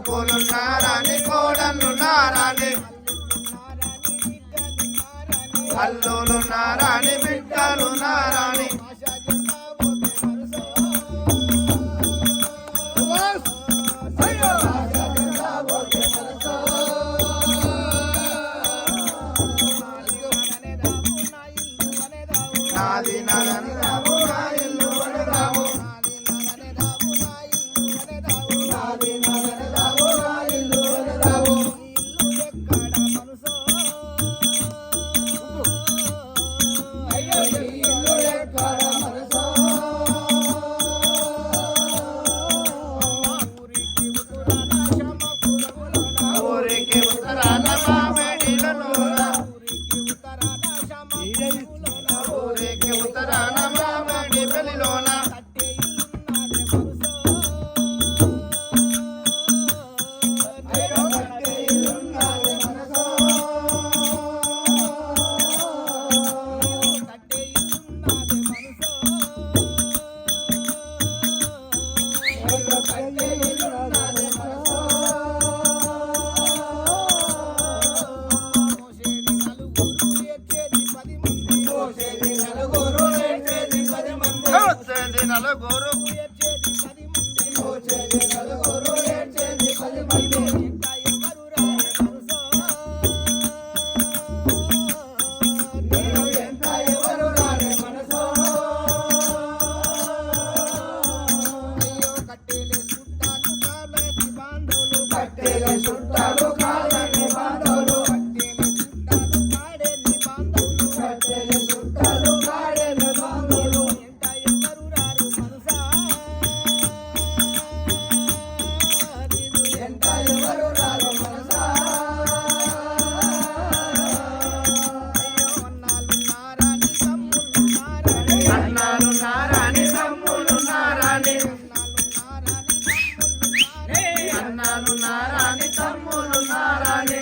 కొడుకులున్నారని కోడలున్నారని అల్లులున్నారని బిడ్డలున్నారని నాది నాదని రావు నా ఇల్లు అని రావు నాది నాదని రావు నా ఇల్లు అని రావు అయ్యో ఇల్లు ఎక్కడ మనసో ఊరికి ఉత్తరాన మామిడిలలోన ఊరికి ఉత్తరాన మామిడి పెళ్లిలోన నలుగురు చుట్టాలు కాళ్ళని బాంధవులు చుట్టాలు కాడని బాంధవులు ఎంత ఎవరు రారు మనసా అన్నాలు నారాని తమ్ములు నారాని అన్నాలు నారాని తమ్ములు నారాని